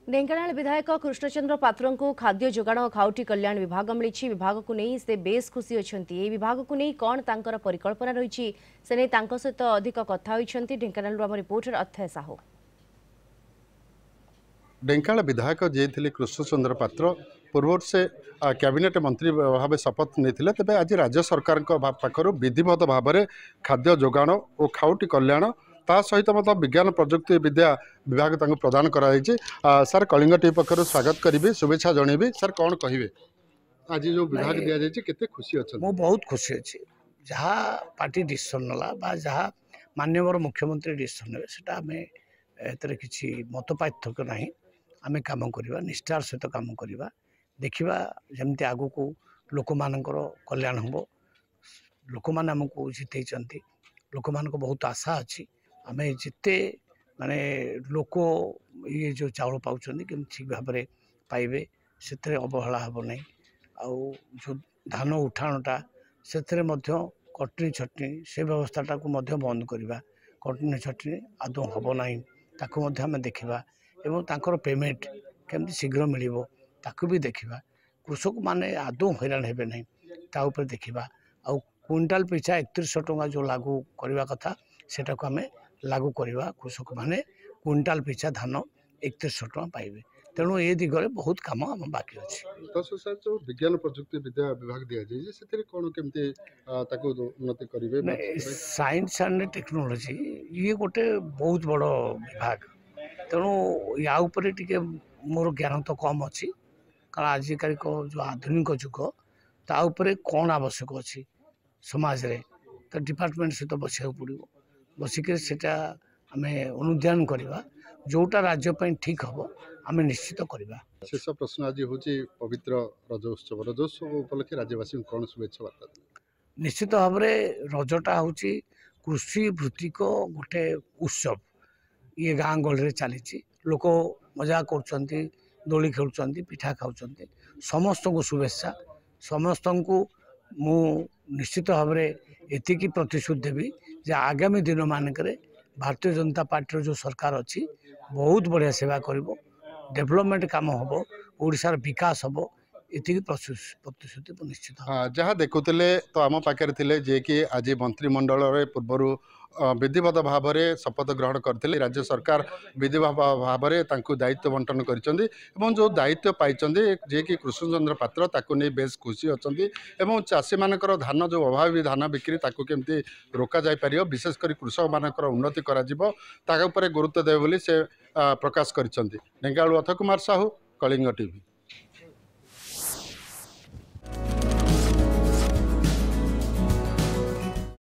ढेंकानाल विधायक कृष्णचंद्र पात्र को खाद्य जोगाण और खाउटी कल्याण विभाग मिली विभाग को नहीं से बेस खुशी अच्छा ये विभाग को नहीं कौन तांकर परिकल्पना रही से नहीं सहित अधिक कथा होती ढेंकानाल आम रिपोर्टर अथय साहू। ढेंकानाल विधायक जी थे कृष्णचंद्र पात्र पूर्व से कैबिनेट मंत्री भाव शपथ नहीं तेज आज राज्य सरकार पाखर विधिवत भाव में खाद्य जोगाण और खाउटी कल्याण ता सहित विज्ञान प्रजुक्ति विद्या विभाग प्रदान कराई। सर कलिंग टीवी पक्षर स्वागत करी शुभेच्छा जनइबी। सर कौन कहे आज जो विभाग दि जाए के खुशी अच्छा? मु बहुत खुशी अच्छी जहाँ पार्टी डिसीजन नाला जहाँ माननीय मुख्यमंत्री डिसीजन ने सेटा आम ए किसी मत पार्थक्य ना आम कम करवा निष्ठार सहित कम करवा देखा जमी आग को लोक मानकर कल्याण हम लोक मैंने आमको जिते लोक मान बहुत आशा अच्छी आम जिते माने लोक ये जो चाउल पाँच कि ठीक भाव में पाइबे से अवहेला हम ना जो धान उठाणटा से कटनी छटनी से व्यवस्थाटा को बंद करवा कटनी छटनी आदौ हम ना ताकू देखा एवं तांकर पेमेंट केमती शीघ्र मिल ताकू भी देखा कृषक माने आदौ हैरान हेबे नहीं ता ऊपर देखा आउ क्विंटाल पिछा 3100 टंका जो लागू करने कथा सेटा को आम लागू करवा कृषक माने क्विंटाल पिछा धान 3100 टंका पाइबे तेणु ये दिगरे बहुत कम आम बाकी अच्छे। सर जो विज्ञान प्रजुक्ति विद्या विभाग दि जाए से कौन केमती उन्नति करेंगे? साइंस एंड टेक्नोलोजी ये गोटे बहुत बड़ विभाग तेणु या टे मोर ज्ञान तो कम अच्छी कारण आजिकल जो आधुनिक जुग ताऊपर कौन आवश्यक अच्छी समाज रे तो डिपार्टमेंट सहित बसा पड़ो बसिक आम अनुध्यान करवा जोटा राज्य ठीक हम आम निश्चित करवा। शेष प्रश्न आज हूँ पवित्र रजोत्सव उपलक्षे राज्यवासी कौन शुभेच्छा बार्ता? निश्चित भाव में रजटा हूँ कृषि भित्तिक गोटे उत्सव ये गाँ गहली चली लोक मजा कर दोली खेलुंट पिठा खाऊँ समस्त को शुभेच्छा समस्त को मु निश्चित भाव में एतिकी प्रतिश्रुति देवी जे आगामी दिन मानक भारतीय जनता पार्टी जो सरकार अच्छी बहुत बढ़िया सेवा कर डेवलपमेंट काम हम ओडिशार विकास हम ये प्रतिश्रुति निश्चित। जहाँ देखुले तो आम पाखे थे जे कि आज मंत्रिमंडल पूर्वर विधिवत भाव में शपथ ग्रहण करते राज्य सरकार विधिवत भाव में दायित्व बंटन कर जो दायित्व पाई जे कि कृष्णचंद्र पात्र ताकू नहीं बेस खुशी अच्छा चाषी मानकर धान जो अभावी धान बिक्री ताकू केमती रोक जापर विशेषकर कृषक मानकर उन्नति कर गुरुत्व देवे से प्रकाश कर। ढेंकानाल अथय कुमार साहू, कलिंग टीवी।